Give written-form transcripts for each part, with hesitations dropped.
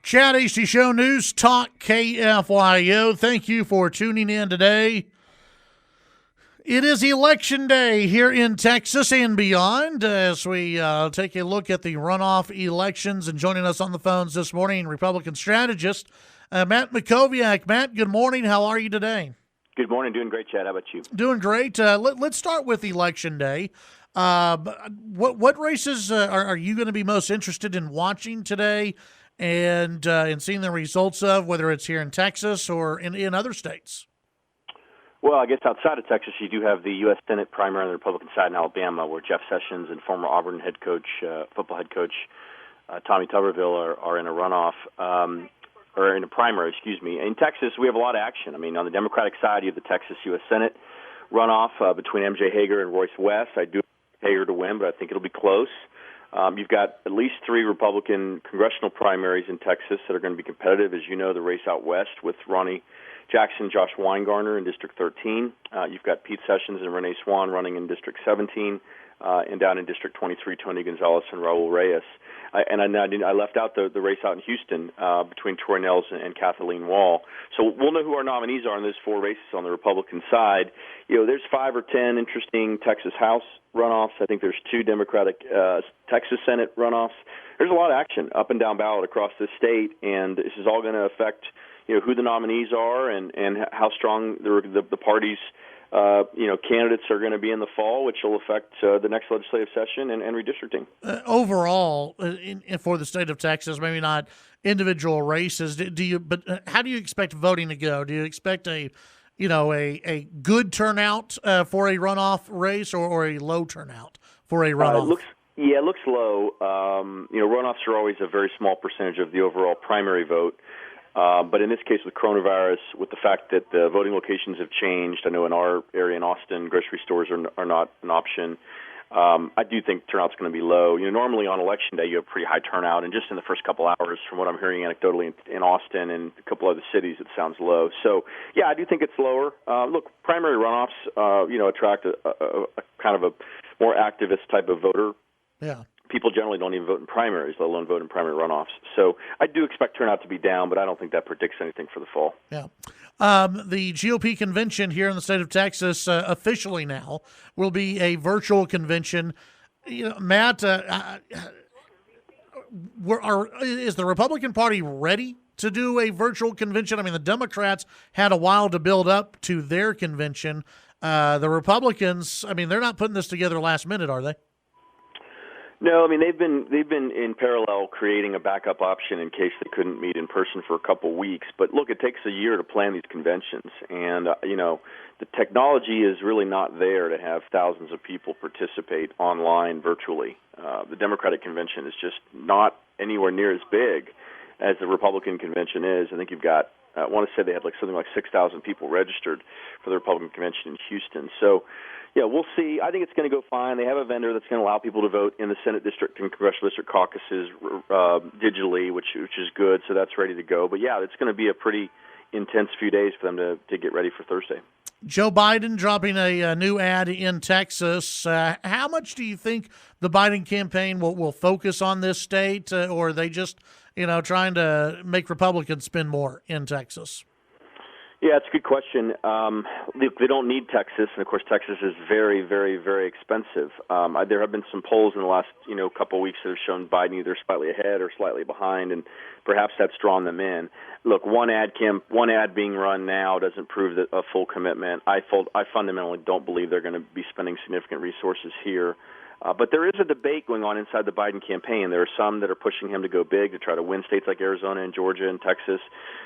Chad Hasty Show News Talk KFYO. Thank you for tuning in today. It is Election Day here in Texas and beyond as we take a look at the runoff elections. And joining us on the phones this morning, Republican strategist Matt Mackowiak. Matt, good morning. How are you today? Good morning. Doing great, Chad. How about you? Doing great. Let's start with Election Day. What races are you going to be most interested in watching today and seeing the results of, whether it's here in Texas or in other states? Well, I guess outside of Texas, you do have the U.S. Senate primary on the Republican side in Alabama, where Jeff Sessions and former Auburn head coach, football head coach Tommy Tuberville are in a runoff, or in a primary, excuse me. In Texas, we have a lot of action. I mean, on the Democratic side, you have the Texas U.S. Senate runoff between M.J. Hager and Royce West. I do expect Hager to win, but I think it'll be close. You've got at least 3 Republican congressional primaries in Texas that are going to be competitive. As you know, the race out west with Ronnie Jackson, Josh Weingarner in District 13. You've got Pete Sessions and Renee Swan running in District 17, and down in District 23, Tony Gonzalez and Raul Reyes. I left out the race out in Houston between Troy Nels and Kathleen Wall. So we'll know who our nominees are in those 4 races on the Republican side. You know, there's 5 or 10 interesting Texas House runoffs. I think there's 2 Democratic Texas Senate runoffs. There's a lot of action up and down ballot across this state, and this is all going to affect who the nominees are and how strong the party's candidates are going to be in the fall, which will affect the next legislative session and redistricting. Overall, for the state of Texas, maybe not individual races. But how do you expect voting to go? Do you expect a good turnout for a runoff race or a low turnout for a runoff? It looks low. Runoffs are always a very small percentage of the overall primary vote. But in this case with coronavirus, with the fact that the voting locations have changed, I know in our area in Austin, grocery stores are not an option. I do think turnout's going to be low. Normally on Election Day you have pretty high turnout, and just in the first couple hours, from what I'm hearing anecdotally in Austin and a couple other cities, it sounds low. So, yeah, I do think it's lower. Look, primary runoffs, attract a kind of a more activist type of voter. Yeah. People generally don't even vote in primaries, let alone vote in primary runoffs. So I do expect turnout to be down, but I don't think that predicts anything for the fall. Yeah. The GOP convention here in the state of Texas officially now will be a virtual convention. Matt, is the Republican Party ready to do a virtual convention? I mean, the Democrats had a while to build up to their convention. The Republicans, I mean, they're not putting this together last minute, are they? No, I mean they've been in parallel creating a backup option in case they couldn't meet in person for a couple weeks. But look, it takes a year to plan these conventions, and the technology is really not there to have thousands of people participate online virtually. The Democratic convention is just not anywhere near as big as the Republican convention is. I think you've got I want to say they had something like 6,000 people registered for the Republican convention in Houston. So, yeah, we'll see. I think it's going to go fine. They have a vendor that's going to allow people to vote in the Senate district and congressional district caucuses digitally, which is good. So that's ready to go. But, yeah, it's going to be a pretty intense few days for them to get ready for Thursday. Joe Biden dropping a new ad in Texas. How much do you think the Biden campaign will focus on this state, or are they just trying to make Republicans spend more in Texas? Yeah, it's a good question. They don't need Texas, and of course, Texas is very, very, very expensive. There have been some polls in the last couple of weeks that have shown Biden either slightly ahead or slightly behind, and perhaps that's drawn them in. Look, one ad being run now doesn't prove that a full commitment. I fundamentally don't believe they're going to be spending significant resources here. But there is a debate going on inside the Biden campaign. There are some that are pushing him to go big, to try to win states like Arizona and Georgia and Texas.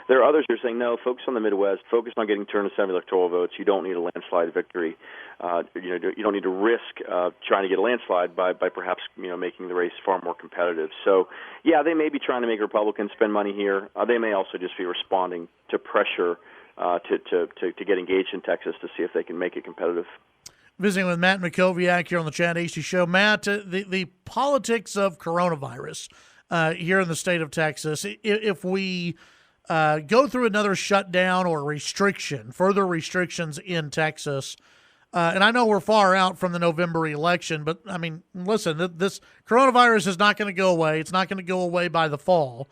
There are others who are saying, no, focus on the Midwest, focus on getting 270 electoral votes. You don't need a landslide victory. You don't need to risk trying to get a landslide by perhaps making the race far more competitive. So, yeah, they may be trying to make Republicans spend money here. They may also just be responding to pressure to get engaged in Texas to see if they can make it competitive. Visiting with Matt Mackowiak here on the Chad Hasty Show. Matt, the politics of coronavirus here in the state of Texas, if we go through another shutdown or further restrictions in Texas, and I know we're far out from the November election, but, I mean, listen, this coronavirus is not going to go away. It's not going to go away by the fall.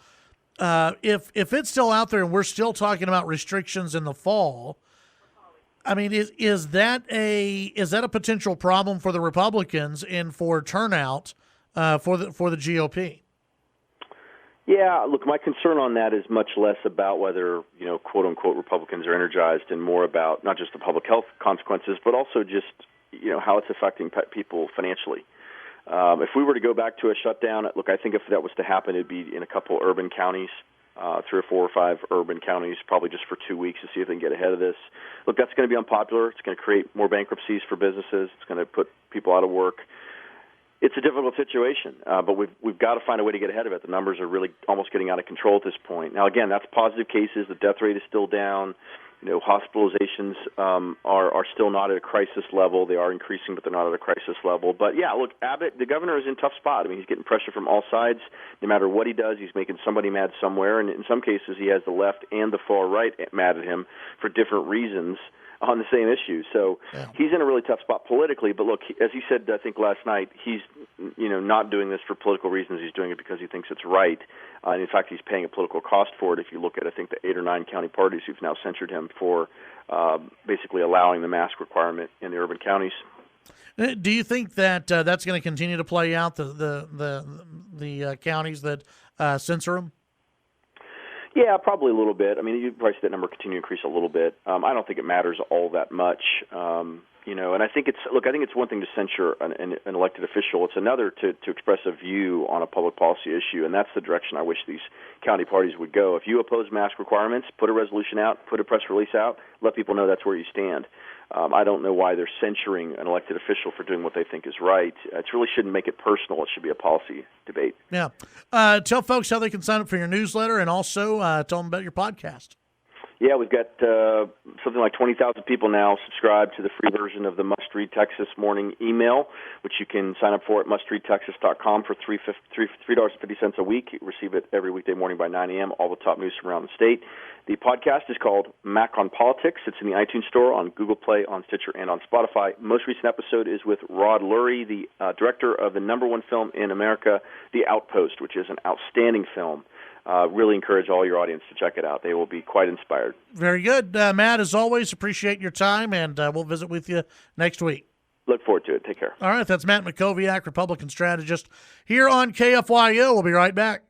if it's still out there and we're still talking about restrictions in the fall, I mean, is that a potential problem for the Republicans and for turnout for the GOP? Yeah, look, my concern on that is much less about whether, quote unquote Republicans are energized, and more about not just the public health consequences, but also just how it's affecting people financially. If we were to go back to a shutdown, look, I think if that was to happen, it'd be in a couple urban counties, 3 or 4 or 5 urban counties, probably just for 2 weeks to see if they can get ahead of this. Look, that's going to be unpopular. It's going to create more bankruptcies for businesses. It's going to put people out of work. It's a difficult situation, but we've got to find a way to get ahead of it. The numbers are really almost getting out of control at this point. Now, again, that's positive cases. The death rate is still down. Hospitalizations are still not at a crisis level. They are increasing, but they're not at a crisis level. But, yeah, look, Abbott, the governor, is in a tough spot. I mean, he's getting pressure from all sides. No matter what he does, he's making somebody mad somewhere. And in some cases, he has the left and the far right mad at him for different reasons on the same issue. So he's in a really tough spot politically. But, look, as he said, I think, last night, he's not doing this for political reasons. He's doing it because he thinks it's right. And in fact, he's paying a political cost for it. If you look at, I think, the 8 or 9 county parties who've now censured him for basically allowing the mask requirement in the urban counties. Do you think that that's going to continue to play out, the counties that censor him? Yeah, probably a little bit. I mean, you'd probably see that number continue to increase a little bit. I don't think it matters all that much. And I think it's one thing to censure an elected official. It's another to express a view on a public policy issue, and that's the direction I wish these county parties would go. If you oppose mask requirements, put a resolution out, put a press release out, let people know that's where you stand. I don't know why they're censuring an elected official for doing what they think is right. It really shouldn't make it personal. It should be a policy debate. Yeah. Tell folks how they can sign up for your newsletter, and also tell them about your podcast. Yeah, we've got something like 20,000 people now subscribed to the free version of the Must Read Texas morning email, which you can sign up for at mustreadtexas.com for $3.50 a week. You receive it every weekday morning by 9 a.m., all the top news from around the state. The podcast is called Mac on Politics. It's in the iTunes Store, on Google Play, on Stitcher, and on Spotify. Most recent episode is with Rod Lurie, the director of the #1 film in America, The Outpost, which is an outstanding film. Really encourage all your audience to check it out. They will be quite inspired. Very good. Matt, as always, appreciate your time, and we'll visit with you next week. Look forward to it. Take care. All right, that's Matt Mackowiak, Republican strategist, here on KFYO. We'll be right back.